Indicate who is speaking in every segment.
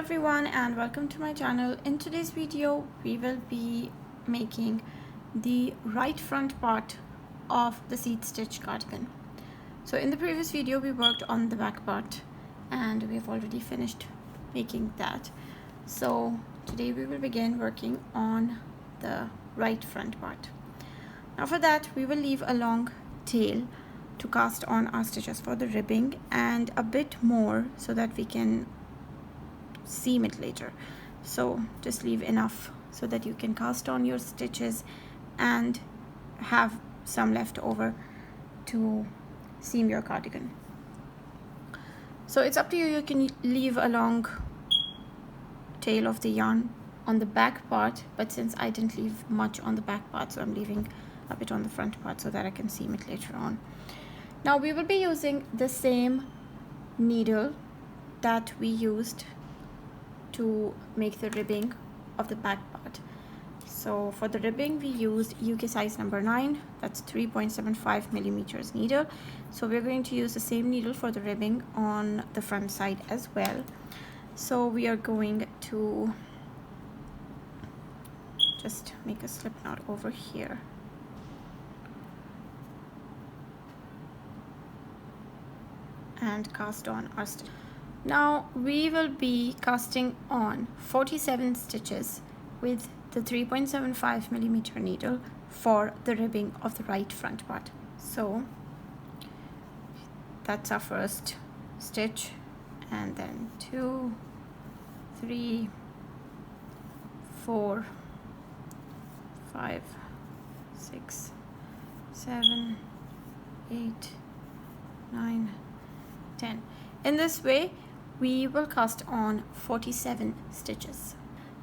Speaker 1: everyone and welcome to my channel. In today's video we will be making the right front part of the seat stitch cardigan. So in the previous video we worked on the back part and we've already finished making that. So today we will begin working on the right front part. Now for that we will leave a long tail to cast on our stitches for the ribbing and a bit more so that we can seam it later. So just leave enough so that you can cast on your stitches and have some left over to seam your cardigan. So it's up to you. You can leave a long tail of the yarn on the back part, but since I didn't leave much on the back part, so I'm leaving a bit on the front part so that I can seam it later on. Now we will be using the same needle that we used to make the ribbing of the back part. So for the ribbing we used UK size number 9, that's 3.75 millimeters needle. So we're going to use the same needle for the ribbing on the front side as well. So we are going to just make a slip knot over here. And cast on our stitch. Now we will be casting on 47 stitches with the 3.75 millimeter needle for the ribbing of the right front part. So that's our first stitch, and then 2, 3, 4, 5, 6, 7, 8, 9, 10. In this way we will cast on 47 stitches.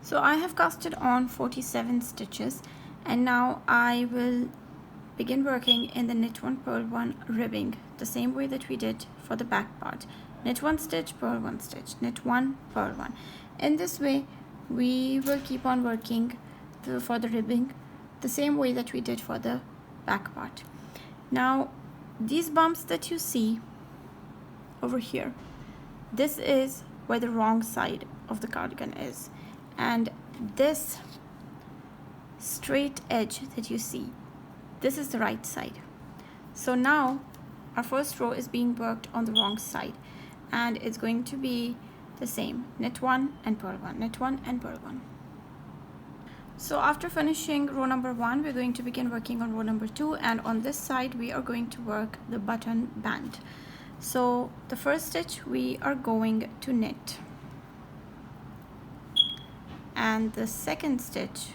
Speaker 1: So I have casted on 47 stitches and now I will begin working in the knit 1 purl 1 ribbing the same way that we did for the back part. Knit 1 stitch, purl 1 stitch, knit 1, purl 1. In this way we will keep on working for the ribbing the same way that we did for the back part. Now these bumps that you see over here, this is where the wrong side of the cardigan is, and this straight edge that you see, this is the right side. So now our first row is being worked on the wrong side and it's going to be the same, knit 1 and purl 1, knit 1 and purl 1. So after finishing row number 1 we're going to begin working on row number 2, and on this side we are going to work the button band. So the first stitch we are going to knit, and the second stitch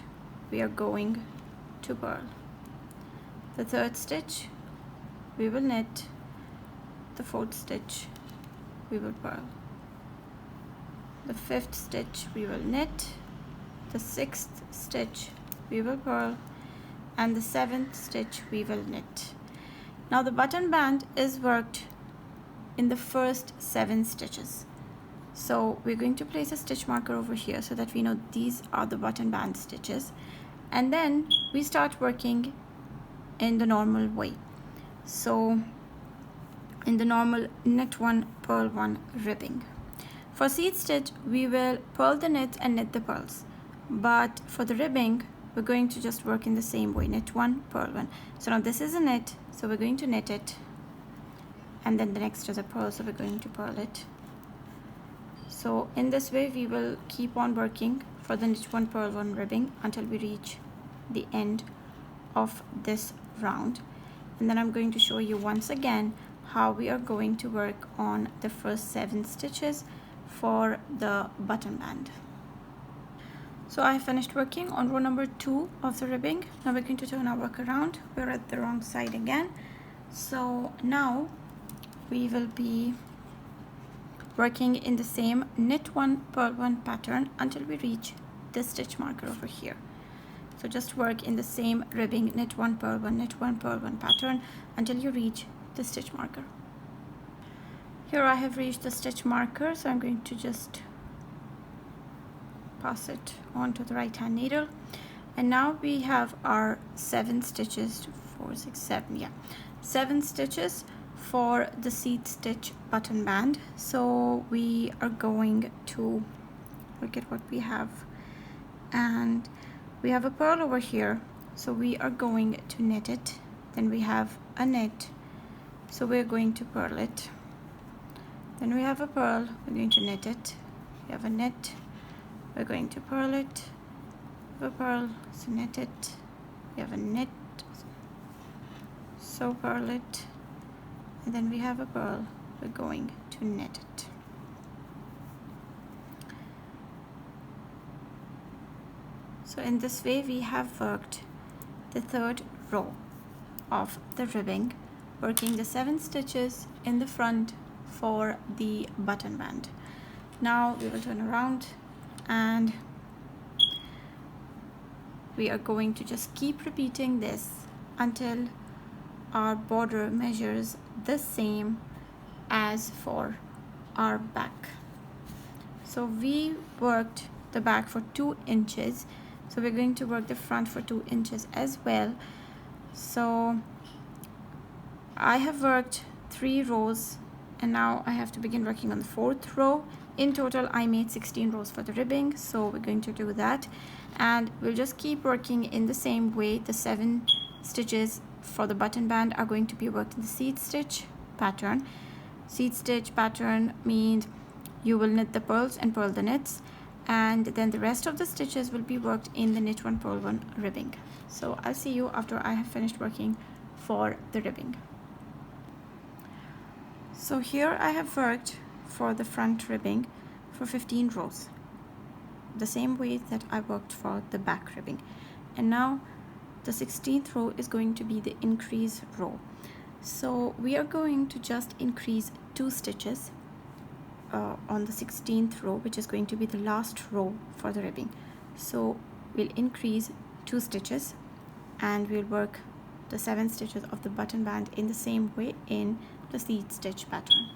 Speaker 1: we are going to purl. The third stitch we will knit, the fourth stitch we will purl, the fifth stitch we will knit, the sixth stitch we will purl, and the seventh stitch we will knit. Now the button band is worked in the first 7 stitches. So we're going to place a stitch marker over here so that we know these are the button band stitches, and then we start working in the normal way. So in the normal knit 1 purl 1 ribbing. For seat stitch we will purl the knits and knit the purls, but for the ribbing we're going to just work in the same way, knit 1 purl 1. So now this is a knit, so we're going to knit it, and then the next is a purl, so we're going to purl it. So in this way we will keep on working for the knit 1 purl 1 ribbing until we reach the end of this round, and then I'm going to show you once again how we are going to work on the first 7 stitches for the button band. So I have finished working on row number 2 of the ribbing. Now we're going to turn our work around. We're at the wrong side again. So now we will be working in the same knit 1 purl 1 pattern until we reach this stitch marker over here. So just work in the same ribbing knit 1 purl 1, knit 1 purl 1 pattern until you reach the stitch marker. Here I have reached the stitch marker, so I'm going to just pass it onto the right hand needle, and now we have our 7 stitches, 4, 6, 7, yeah, 7 stitches for the seat stitch button band. So we are going to look at what we have. And we have a pearl over here, so we are going to knit it. Then we have a knit, so we're going to purl it. Then we have a pearl, we're going to knit it. We have a knit, we're going to purl it. We have a pearl, so knit it. We have a knit, so purl it. And then we have a pearl, we're going to knit it. So in this way we have worked the third row of the ribbing, working the 7 stitches in the front for the button band. Now we will turn around and we are going to just keep repeating this until our border measures the same as for our back. So we worked the back for 2 inches, so we're going to work the front for 2 inches as well. So I have worked 3 rows and now I have to begin working on the 4th row. In total I made 16 rows for the ribbing, so we're going to do that and we'll just keep working in the same way. The 7 stitches for the button band are going to be worked in the seed stitch pattern. Seed stitch pattern means you will knit the pearls and purl the knits, and then the rest of the stitches will be worked in the knit 1 purl 1 ribbing. So I'll see you after I have finished working for the ribbing. So here I have worked for the front ribbing for 15 rows, the same way that I worked for the back ribbing. And now the 16th row is going to be the increase row. So we are going to just increase 2 stitches on the 16th row, which is going to be the last row for the ribbing. So we'll increase 2 stitches and we'll work the 7 stitches of the button band in the same way in the seed stitch pattern.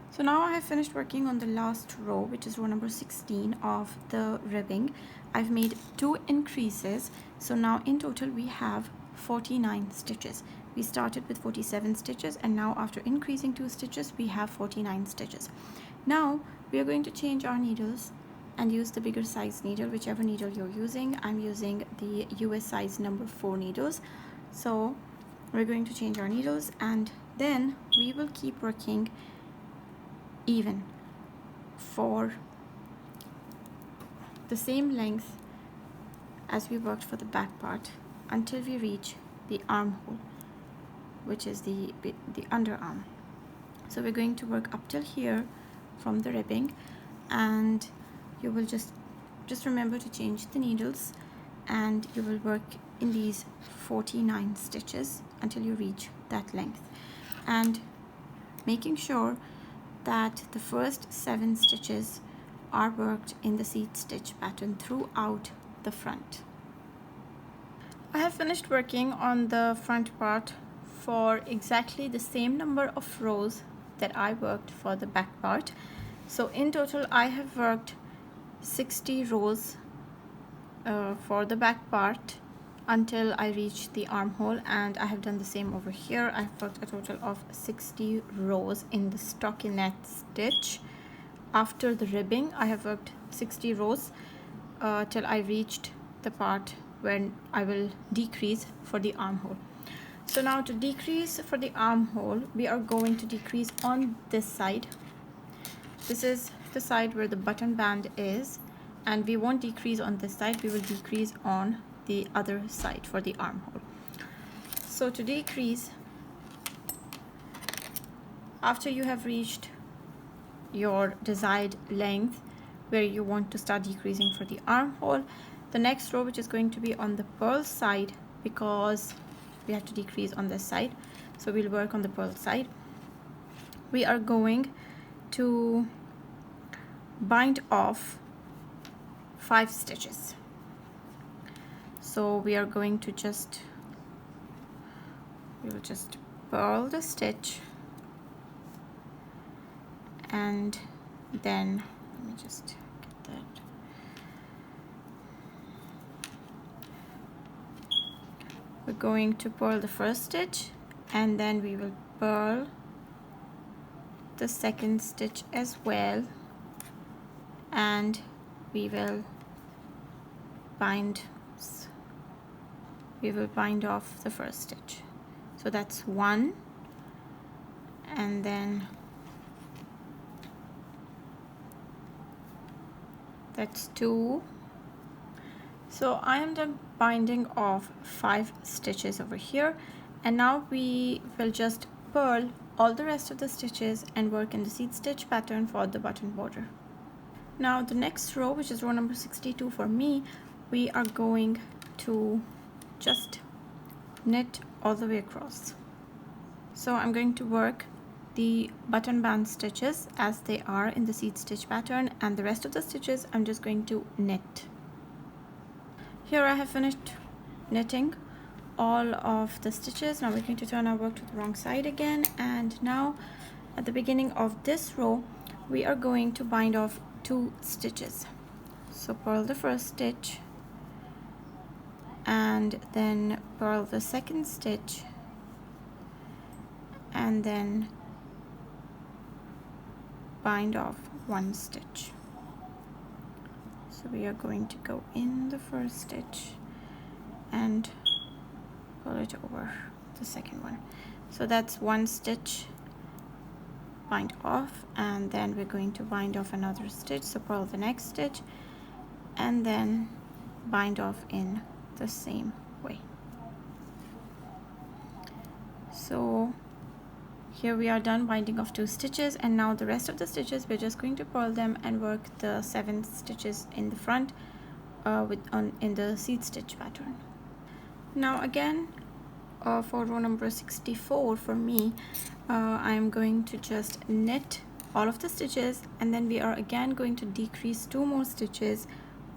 Speaker 1: So now I have finished working on the last row, which is row number 16 of the ribbing. I've made 2 increases, so now in total we have 49 stitches. We started with 47 stitches and now after increasing 2 stitches we have 49 stitches. Now we are going to change our needles and use the bigger size needle, whichever needle you're using. I'm using the US size number 4 needles. So we're going to change our needles and then we will keep working even for the same length as we worked for the back part until we reach the armhole, which is the underarm. So we're going to work up till here from the ribbing, and you will just remember to change the needles and you will work in these 49 stitches until you reach that length, and making sure that the first 7 stitches are worked in the seed stitch pattern throughout the front. I have finished working on the front part for exactly the same number of rows that I worked for the back part. So in total I have worked 60 rows for the back part until I reach the armhole, and I have done the same over here. I've worked a total of 60 rows in the stockinette stitch. After the ribbing I have worked 60 rows till I reached the part when I will decrease for the armhole. So now to decrease for the armhole, we are going to decrease on this side. This is the side where the button band is, and we won't decrease on this side, we will decrease on the other side for the armhole. So to decrease, after you have reached your desired length where you want to start decreasing for the armhole, the next row, which is going to be on the purl side, because we have to decrease on this side, so we'll work on the purl side. We are going to bind off 5 stitches. So we are going to we will just purl the stitch, and then let me just get that. We're going to purl the first stitch and then we will purl the second stitch as well, and we will bind off the first stitch. So that's 1, and then that's 2. So I am done binding off 5 stitches over here, and now we will just purl all the rest of the stitches and work in the seed stitch pattern for the button border. Now the next row, which is row number 62 for me, we are going to just knit all the way across. So I'm going to work the button band stitches as they are in the seed stitch pattern, and the rest of the stitches I'm just going to knit. Here I have finished knitting all of the stitches. Now we're going to turn our work to the wrong side again, and now at the beginning of this row we are going to bind off 2 stitches. So purl the first stitch and then purl the second stitch and then bind off 1 stitch. So we are going to go in the first stitch and pull it over the second one. So that's 1 stitch, bind off, and then we're going to bind off another stitch. So purl the next stitch and then bind off in the same way. So here we are done binding off 2 stitches, and now the rest of the stitches we're just going to purl them and work the 7 stitches in the front in the seed stitch pattern. Now again, for row number 64 for me, I am going to just knit all of the stitches, and then we are again going to decrease 2 more stitches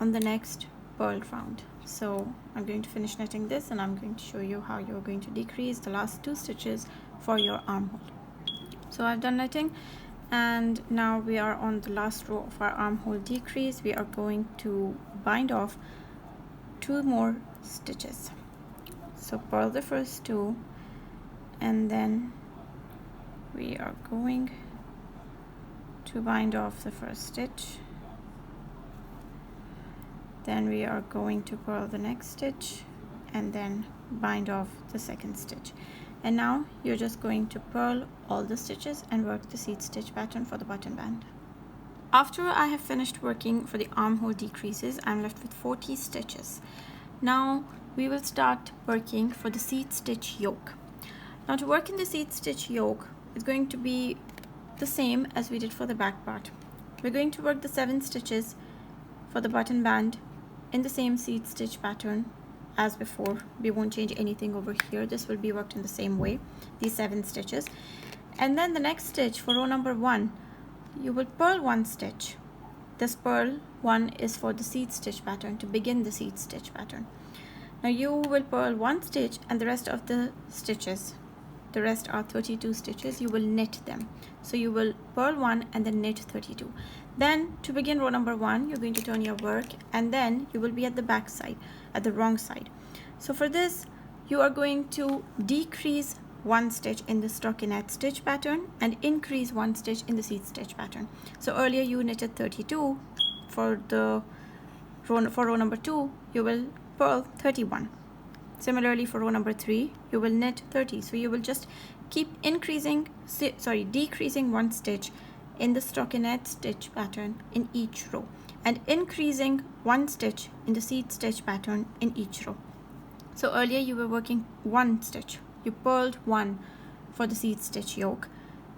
Speaker 1: on the next purl round. So I'm going to finish knitting this, and I'm going to show you how you're going to decrease the last 2 stitches for your armhole. So I've done knitting, and now we are on the last row of our armhole decrease. We are going to bind off 2 more stitches. So purl the first 2, and then we are going to bind off the first stitch. Then we are going to purl the next stitch and then bind off the second stitch. And now you're just going to purl all the stitches and work the seed stitch pattern for the button band. After I have finished working for the armhole decreases, I'm left with 40 stitches. Now we will start working for the seed stitch yoke. Now to work in the seed stitch yoke, it's going to be the same as we did for the back part. We're going to work the 7 stitches for the button band in the same seed stitch pattern as before. We won't change anything over here. This will be worked in the same way, these 7 stitches. And then the next stitch for row number 1, you will purl 1 stitch. This purl 1 is for the seed stitch pattern, to begin the seed stitch pattern. Now you will purl 1 stitch, and the rest of the stitches, the rest are 32 stitches, you will knit them. So you will purl 1 and then knit 32. Then to begin row number 1, you're going to turn your work, and then you will be at the back side, at the wrong side. So for this, you are going to decrease 1 stitch in the stockinette stitch pattern and increase 1 stitch in the seed stitch pattern. So earlier you knitted 32. For row number 2, you will purl 31. Similarly for row number 3, you will knit 30. So you will just keep decreasing 1 stitch in the stockinette stitch pattern in each row, and increasing 1 stitch in the seed stitch pattern in each row. So earlier you were working 1 stitch, you purled 1 for the seed stitch yoke.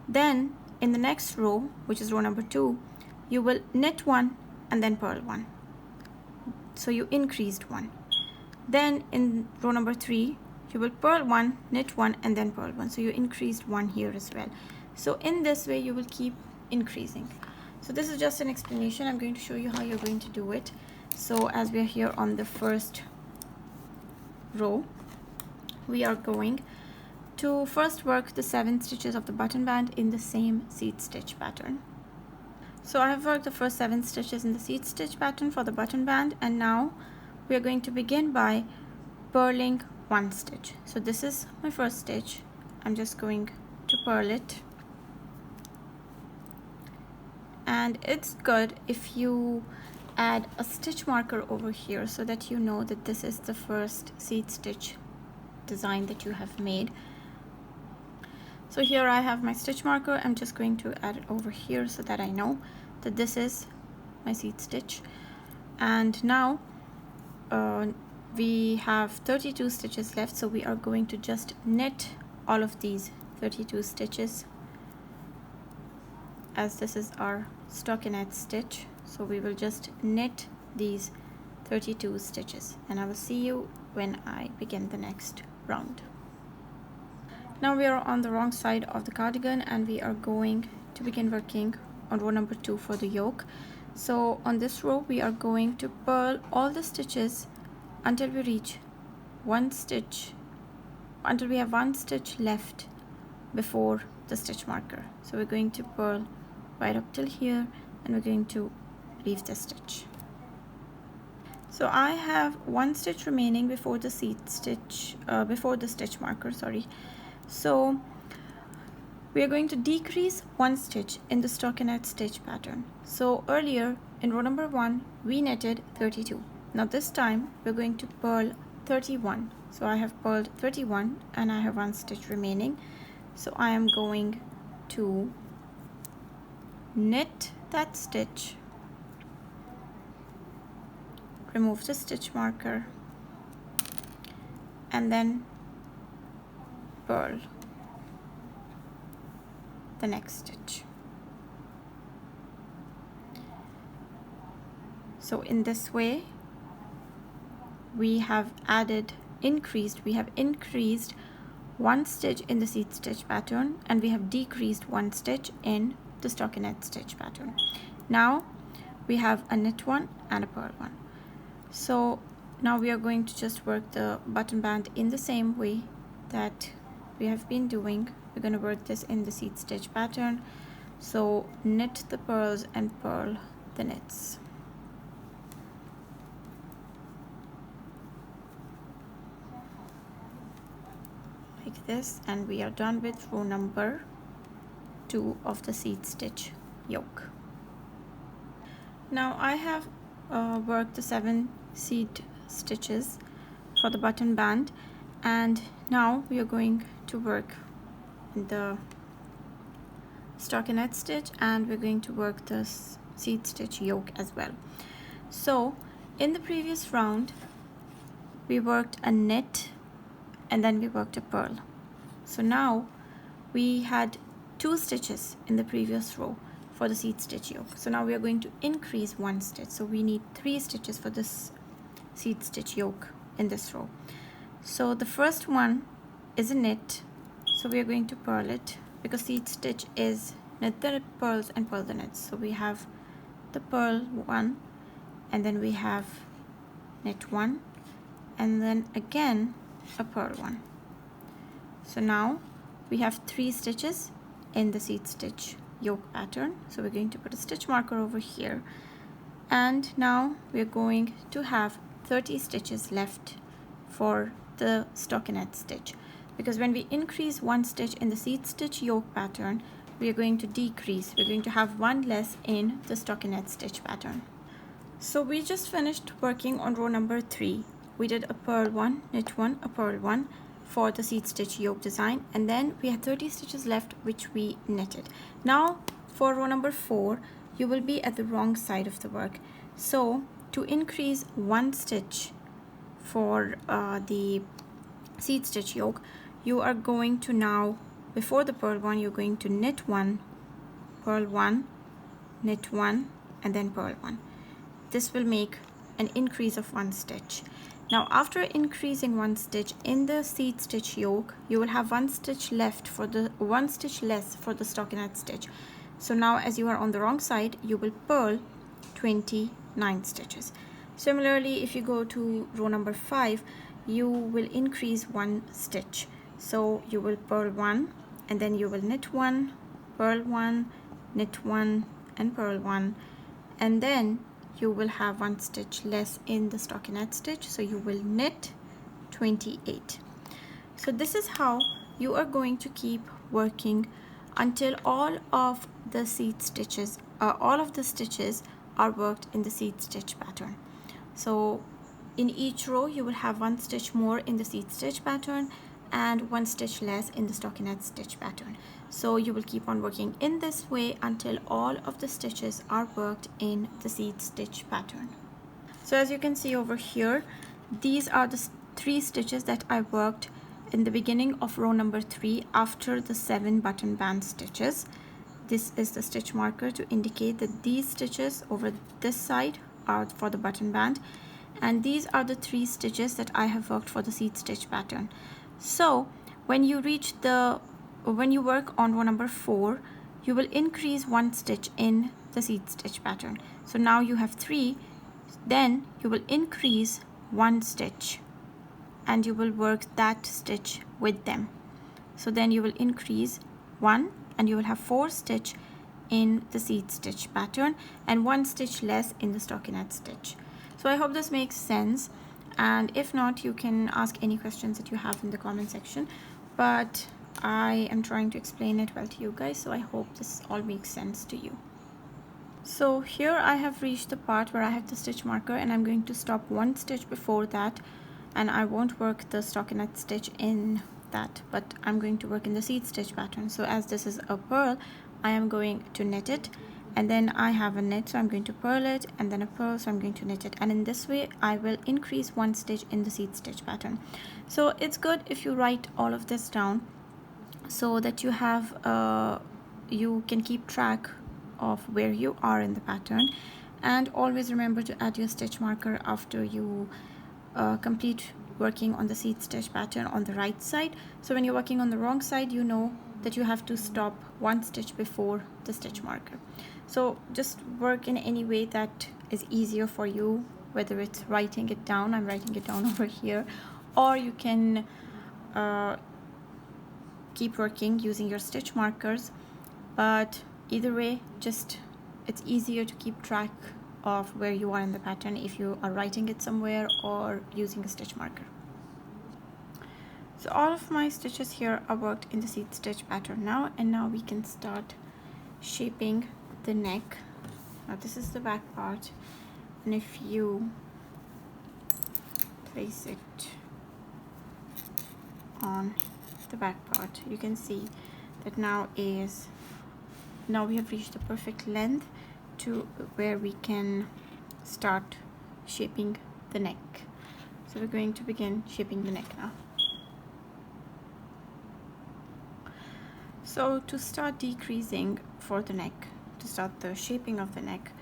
Speaker 1: Then in the next row, which is row number 2, you will knit 1 and then purl 1. So you increased 1. Then in row number 3, you will purl 1, knit 1, and then purl 1. So you increased 1 here as well. So in this way you will keep increasing. So this is just an explanation. I'm going to show you how you're going to do it. So as we are here on the first row, we are going to first work the 7 stitches of the button band in the same seed stitch pattern. So I have worked the first 7 stitches in the seed stitch pattern for the button band, and now we are going to begin by purling 1 stitch. So this is my first stitch. I'm just going to purl it, and it's good if you add a stitch marker over here so that you know that this is the first seed stitch design that you have made. So here I have my stitch marker. I'm just going to add it over here so that I know that this is my seed stitch. And now we have 32 stitches left, so we are going to just knit all of these 32 stitches, as this is our stockinette stitch. So we will just knit these 32 stitches, and I will see you when I begin the next round. Now we are on the wrong side of the cardigan, and we are going to begin working on row number 2 for the yoke. So on this row we are going to purl all the stitches until we reach one stitch, until we have one stitch left before the stitch marker. So we're going to purl right up till here, and we're going to leave the stitch. So I have one stitch remaining before the seed stitch, before the stitch marker, sorry. So we are going to decrease one stitch in the stockinette stitch pattern. So earlier in row number 1 we knitted 32. Now this time we're going to purl 31. So I have purled 31 and I have one stitch remaining. So I am going to knit that stitch, remove the stitch marker, and then purl the next stitch. So in this way we have increased one stitch in the seed stitch pattern, and we have decreased one stitch in the stockinette stitch pattern. Now we have a knit one and a purl one. So now we are going to just work the button band in the same way that we have been doing. We're going to work this in the seed stitch pattern. So knit the purls and purl the knits. Like this, and we are done with row number 2 of the seed stitch yoke. Now I have worked the 7 seed stitches for the button band, and now we are going to work the stockinette stitch, and we're going to work the seed stitch yoke as well. So in the previous round we worked a knit and then we worked a purl. So now we had 2 stitches in the previous row for the seed stitch yoke. So now we are going to increase one stitch. So we need 3 stitches for this seed stitch yoke in this row. So the first one is a knit. So we are going to purl it, because seed stitch is knit the purls and purl the knits. So we have the purl one, and then we have knit one, and then again a purl one. So now we have 3 stitches in the seed stitch yoke pattern. So we're going to put a stitch marker over here, and now we're going to have 30 stitches left for the stockinette stitch, because when we increase one stitch in the seed stitch yoke pattern, we are going to decrease. We're going to have one less in the stockinette stitch pattern. So we just finished working on row number 3. We did a purl one, knit one, a purl one for the seed stitch yoke design, and then we had 30 stitches left which we knitted. Now for row number 4 you will be at the wrong side of the work. So to increase one stitch for the seed stitch yoke, you are going to now, before the purl one, you're going to knit one, purl one, knit one, and then purl one. This will make an increase of one stitch. Now after increasing one stitch in the seed stitch yoke, you will have one stitch less for the stockinette stitch. So now, as you are on the wrong side, you will purl 29 stitches. Similarly, if you go to row number 5, you will increase one stitch. So you will purl one, and then you will knit one, purl one, knit one, and purl one, and then you will have one stitch less in the stockinette stitch. So you will knit 28. So this is how you are going to keep working until all of the seed stitches, all of the stitches are worked in the seed stitch pattern. So in each row you will have one stitch more in the seed stitch pattern and one stitch less in the stockinette stitch pattern. So you will keep on working in this way until all of the stitches are worked in the seed stitch pattern. So as you can see over here, these are the 3 stitches that I worked in the beginning of row number 3 after the 7 button band stitches. This is the stitch marker to indicate that these stitches over this side are for the button band, and these are the 3 stitches that I have worked for the seed stitch pattern. So when you work on row number 4, you will increase 1 stitch in the seed stitch pattern. So now you have 3, then you will increase 1 stitch and you will work that stitch with them. So then you will increase 1 and you will have 4 stitch in the seed stitch pattern and 1 stitch less in the stockinette stitch. So I hope this makes sense, and if not, you can ask any questions that you have in the comment section, but I am trying to explain it well to you guys, so I hope this all makes sense to you. So here I have reached the part where I have the stitch marker, and I'm going to stop 1 stitch before that, and I won't work the stockinette stitch in that, but I'm going to work in the seed stitch pattern. So as this is a purl, I am going to knit it, and then I have a knit, so I'm going to purl it, and then a purl, so I'm going to knit it, and in this way I will increase 1 stitch in the seed stitch pattern. So it's good if you write all of this down so that you have you can keep track of where you are in the pattern, and always remember to add your stitch marker after you complete working on the seed stitch pattern on the right side. So when you're working on the wrong side, you know that you have to stop 1 stitch before the stitch marker. So just work in any way that is easier for you, whether it's writing it down, I'm writing it down over here, or you can keep working using your stitch markers. But either way, just it's easier to keep track of where you are in the pattern if you are writing it somewhere or using a stitch marker. So all of my stitches here are worked in the seed stitch pattern now, and now we can start shaping the neck. Now this is the back part, and if you place it on the back part, you can see that now we have reached the perfect length to where we can start shaping the neck. So we're going to begin shaping the neck now. So to start decreasing for the neck, to start the shaping of the neck,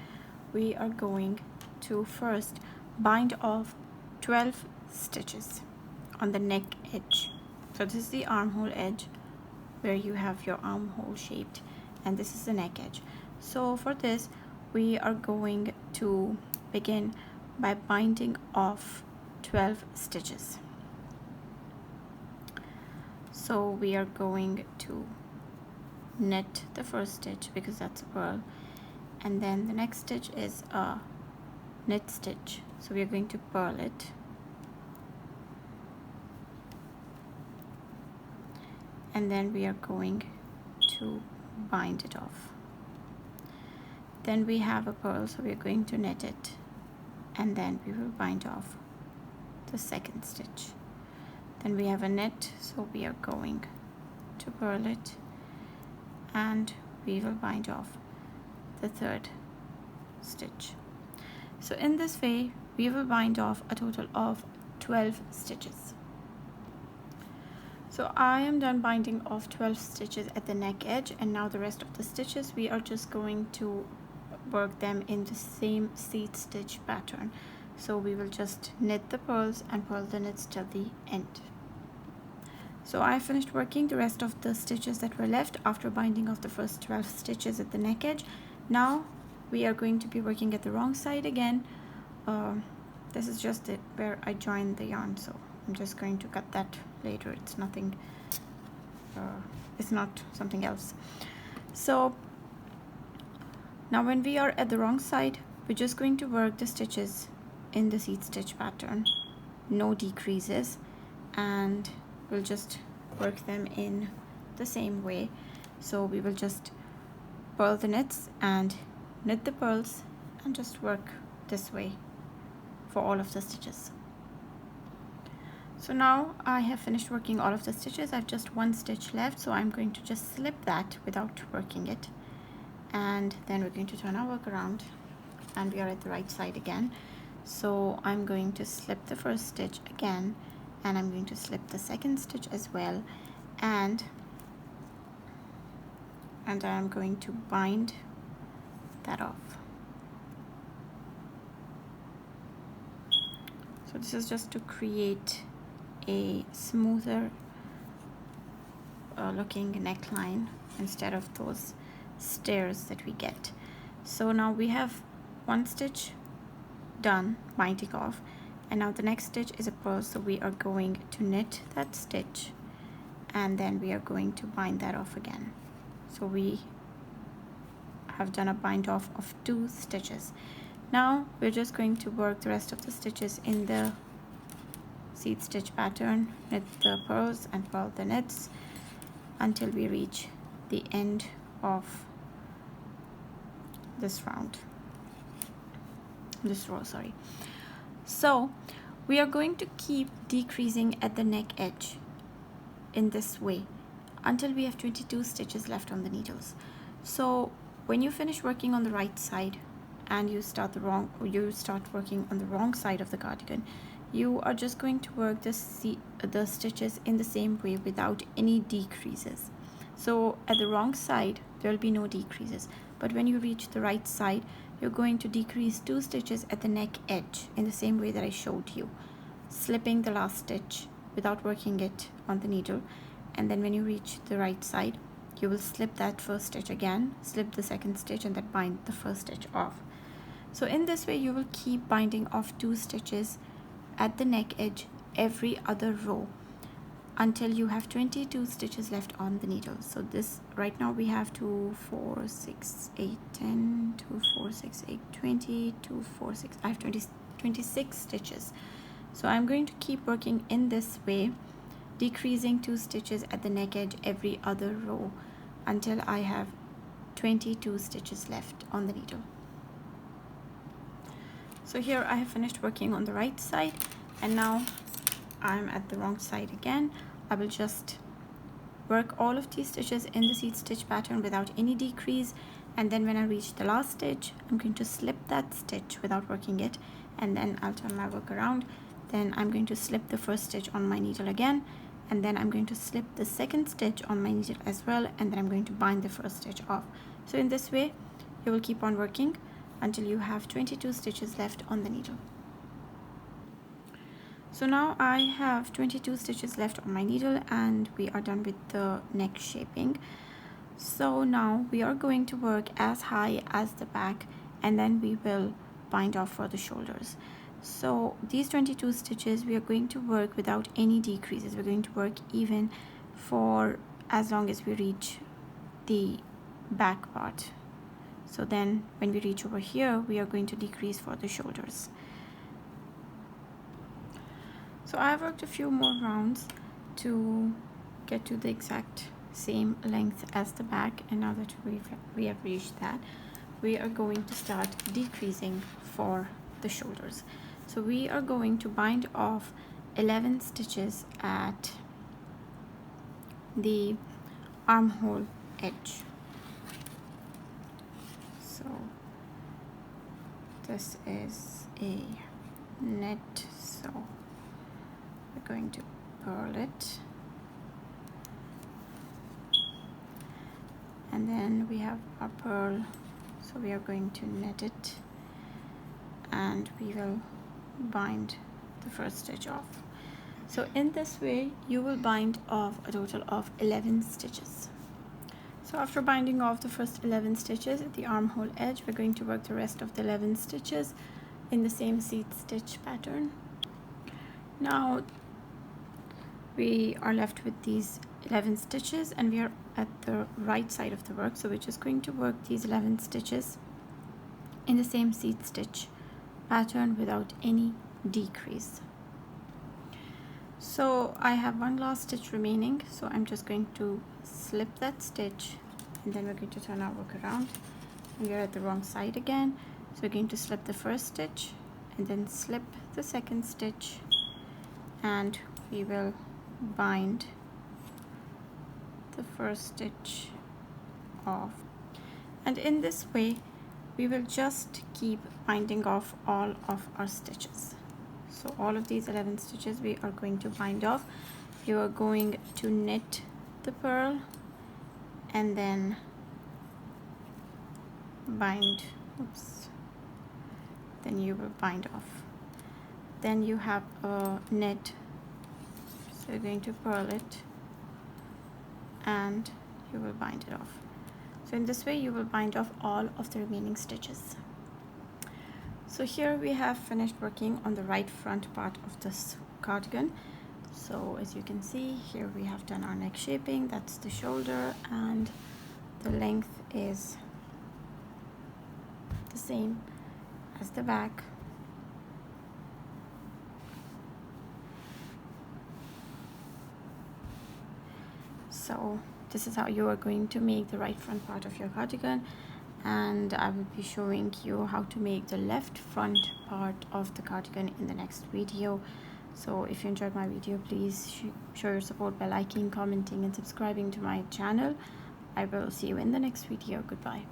Speaker 1: we are going to first bind off 12 stitches on the neck edge. So this is the armhole edge where you have your armhole shaped, and this is the neck edge. So for this, we are going to begin by binding off 12 stitches. So we are going to knit the first stitch because that's a purl, and then the next stitch is a knit stitch, so we are going to purl it, and then we are going to bind it off. Then we have a purl, so we are going to knit it, and then we will bind off the second stitch. Then we have a knit, so we are going to purl it, and we will bind off the third stitch. So in this way, we will bind off a total of 12 stitches. So I am done binding off 12 stitches at the neck edge, and now the rest of the stitches we are just going to work them in the same seed stitch pattern. So we will just knit the purls and purl the knits till the end. So I finished working the rest of the stitches that were left after binding off the first 12 stitches at the neck edge. Now we are going to be working at the wrong side again. This is just it where I joined the yarn, so I'm just going to cut that later. It's nothing, it's not something else. So now when we are at the wrong side, we're just going to work the stitches in the seed stitch pattern, no decreases, and we'll just work them in the same way. So we will just purl the knits and knit the purls and just work this way for all of the stitches. So now I have finished working all of the stitches. I have just one stitch left, so I'm going to just slip that without working it, and then we're going to turn our work around and we are at the right side again. So I'm going to slip the first stitch again, and I'm going to slip the second stitch as well, and I'm going to bind that off. So this is just to create a smoother looking neckline instead of those stairs that we get. So now we have one stitch done binding off, and now the next stitch is a purl, so we are going to knit that stitch and then we are going to bind that off again. So we have done a bind off of 2 stitches. Now we're just going to work the rest of the stitches in the seed stitch pattern, knit the purls and purl the knits until we reach the end of this row. So we are going to keep decreasing at the neck edge in this way until we have 22 stitches left on the needles. So when you finish working on the right side and you start working on the wrong side of the cardigan, you are just going to work the stitches in the same way without any decreases. So at the wrong side there will be no decreases, but when you reach the right side you're going to decrease 2 stitches at the neck edge in the same way that I showed you, slipping the last stitch without working it on the needle, and then when you reach the right side you will slip that first stitch again, slip the second stitch, and then bind the first stitch off. So in this way you will keep binding off 2 stitches at the neck edge every other row until you have 22 stitches left on the needle. So this right now we have 2, 4, 6, 8, 10, 2, 4, 6, 8, 20, 2, 4, 6. I have 26 stitches. So I'm going to keep working in this way, decreasing 2 stitches at the neck edge every other row until I have 22 stitches left on the needle. So here I have finished working on the right side, and now I'm at the wrong side again. I will just work all of these stitches in the seed stitch pattern without any decrease, and then when I reach the last stitch I'm going to slip that stitch without working it, and then I'll turn my work around. Then I'm going to slip the first stitch on my needle again, and then I'm going to slip the second stitch on my needle as well, and then I'm going to bind the first stitch off. So in this way you will keep on working until you have 22 stitches left on the needle. So now I have 22 stitches left on my needle and we are done with the neck shaping. So now we are going to work as high as the back, and then we will bind off for the shoulders. So these 22 stitches we are going to work without any decreases. We're going to work even for as long as we reach the back part. So then when we reach over here we are going to decrease for the shoulders. So I've worked a few more rounds to get to the exact same length as the back, and now that we have reached that, we are going to start decreasing for the shoulders. So we are going to bind off 11 stitches at the armhole edge. So this is a net, so we're going to purl it, and then we have our purl, so we are going to knit it and we will bind the first stitch off. So in this way you will bind off a total of 11 stitches. So after binding off the first 11 stitches at the armhole edge, we're going to work the rest of the 11 stitches in the same seed stitch pattern. Now we are left with these 11 stitches and we are at the right side of the work, so we're just going to work these 11 stitches in the same seed stitch pattern without any decrease. So I have one last stitch remaining, so I'm just going to slip that stitch and then we're going to turn our work around, and we're at the wrong side again. So we're going to slip the first stitch and then slip the second stitch, and we will bind the first stitch off. And in this way we will just keep binding off all of our stitches. So all of these 11 stitches we are going to bind off. You are going to knit the purl and then bind, then you will bind off. Then you have a knit, so you're going to purl it and you will bind it off. So in this way you will bind off all of the remaining stitches. So here we have finished working on the right front part of this cardigan. So as you can see, here we have done our neck shaping, that's the shoulder, and the length is the same as the back. So this is how you are going to make the right front part of your cardigan, and I will be showing you how to make the left front part of the cardigan in the next video. So if you enjoyed my video, please show your support by liking, commenting and subscribing to my channel. I will see you in the next video. Goodbye.